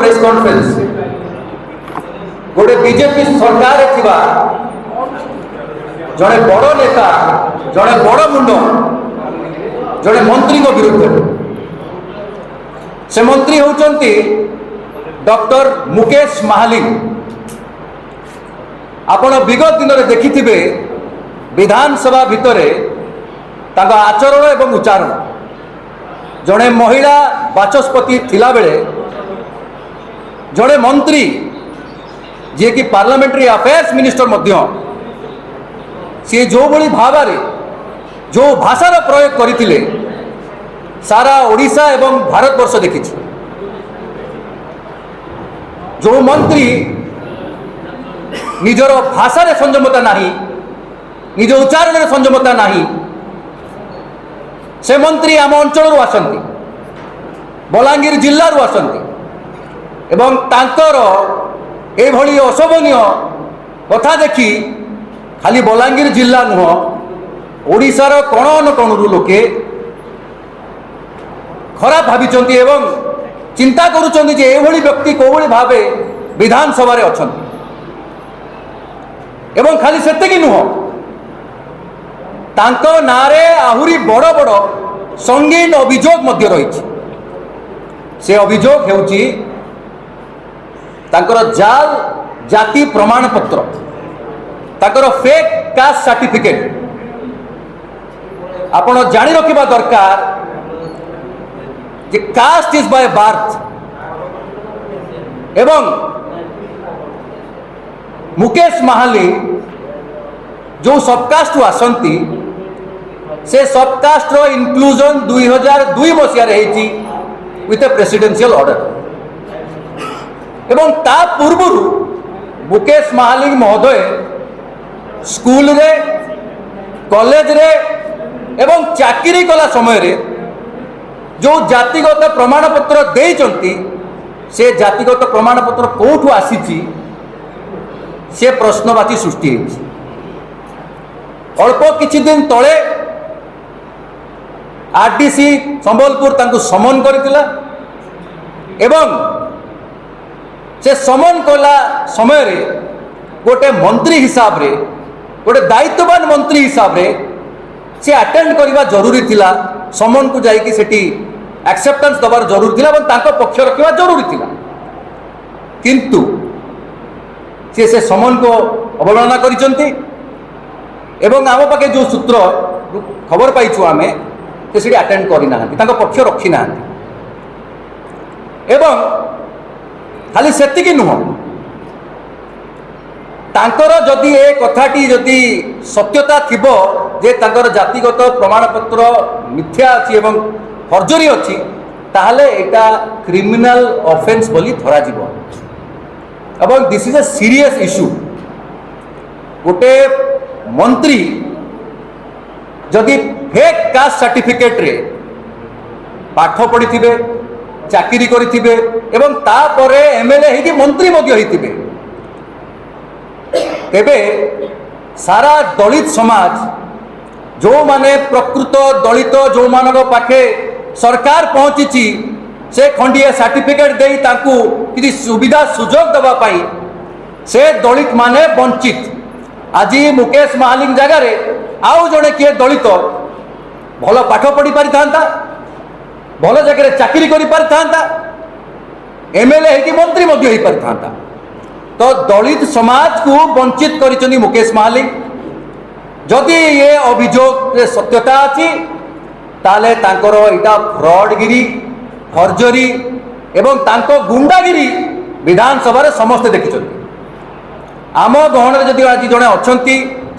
Press conference गोटे BJP सरकार थिबा जड़े बड़ नेता जड़े बड़ मुंड जड़े मंत्री विरुद्ध से मंत्री होउचंती डॉक्टर मुकेश महालिक। आपण विगत दिन में देखिथिबे विधानसभा भितरे तांका आचरण एवं उच्चारण जड़े महिला बाचस्पति थिला बेले जड़े मंत्री जे कि पार्लियामेंट्री अफेयर्स मिनिस्टर मध्य सी जो भली भाव जो भाषार प्रयोग करथिले सारा ओडिशा एवं भारतवर्ष देखी। जो मंत्री निजर भाषा संयमता नहीं निज उच्चारण संयमता नहीं से मंत्री आम अंचल आसती बलांगीर जिल्लारू आसती एवं तांकर एभली अशोभनीय कथा देखी खाली बलांगीर जिल्ला नुह ओडिशार कोण अनुकोणरू लोके खराब भाविचंती एवं चिंता करुचंती जे एभली व्यक्ति कोभली भावे विधानसभा रे अछंती एवं खाली सेतिकी नुह तांको नारे आहुरी बड़ बड़ संगीन अभियोग मध्य रही। से अभियोग हेउची तांकर जाल जाति प्रमाण पत्र तांकर फेक कास्ट सर्टिफिकेट आपण जानी रखिबा दरकार जे कास्ट इज बाय बार्थ एवं मुकेश महाली जो सबकास्ट आसंती से सबकास्ट रो इंक्लूजन 2002 मसीह रही विथ ए प्रेसिडेंशियल ऑर्डर एवं ता पूर्व मुकेश महालिक महोदय स्कूल रे कॉलेज रे एवं चाकरी कला समय रे जो जातिगत प्रमाण पत्र देइचंती से जातिगत प्रमाण पत्र कोठु आसीची से प्रश्नवाची सृष्टि होइछि। अल्प किछि दिन तले आरडीसी संबलपुर तांको समन करथिला एवं से समन कला समय रे गोटे मंत्री हिसाब रे गोटे दायित्ववान मंत्री हिसाब रे से अटेंड करबा जरूरी थिला समन को जाई कि सेठी एक्सेप्टेंस दबार जरूरी थिला एवं तांको पक्ष रखिबा जरूरी थिला किंतु से समन को अवहेलना करिसंती एवं आम पाखे जो सूत्र खबर पाइछु आमे से अटेंड करना पक्ष रखी ना एवं खाली सेतिकी नुह तांकर जदि ए कथाटी जदि सत्यता थिबो जे तांकर जातिगत प्रमाण पत्र मिथ्या अछि एवं फर्जरी अछि ताहले एटा क्रिमिनल ऑफेंस बोली धरा जिवो एवं this is a serious issue. गोटे मंत्री जदि फेक कास्ट सर्टिफिकेट रे पाठ पढ़ी थिबे चाकरी करिथिबे एवं तापरे एमएलए हेकि मंत्री मध्य होइथिबे तेबे सारा दलित समाज जो माने प्रकृत दलित जो मानक पाखे सरकार पहुंची से खंडिया सर्टिफिकेट देई ताकू किसी सुविधा सुजोग दबा पाई से दलित माने वंचित। आज मुकेश महालिक जगार आउ जड़े किए दलित भल पाठ पढ़ी पारि था भल जगह चाकरी कर पारि था एमएलए होगी मंत्री मध्य हो पारि था तो दलित समाज को वंचित करिसंती मुकेश महालिक। जदि ये अभियोग सत्यता अच्छी ताले तांकर इटा फ्रॉडगिरी फर्जरी एवं तांको गुंडागिरी विधानसभा रे समस्त देखिछंती। आम गहन जदि आज जड़े अच्छा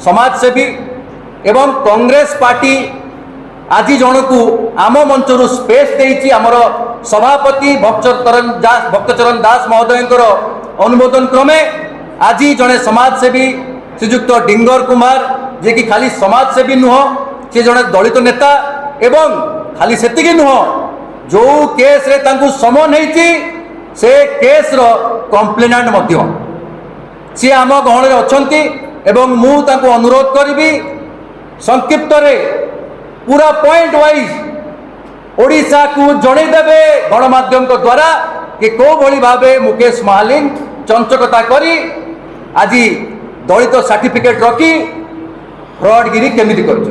समाजसेवी एवं कांग्रेस पार्टी आज जन को आम मंचर स्पेस देइछि आमर सभापति भक्तचरण दास महोदय अनुमोदन क्रमे आज जड़े समाजसेवी श्रीजुक्त डिंगर कुमार जे कि खाली समाजसेवी नुह से जड़े दलित नेता एवं खाली सेतिकी नुह जो केस रे तांकु समन होइछि से केस रो कंप्लेनेंट मध्य सी आम गहन अच्छा एवं मु तांकु अनुरोध करी संक्षिप्त रे पूरा पॉइंट वाइज ओडिशा को जणेदेवे गणमाध्यम द्वारा कि को भली भावे मुकेश महालिंग चंचकता करी आज दलित सर्टिफिकेट रखी फ्रडगिरी केमिति कर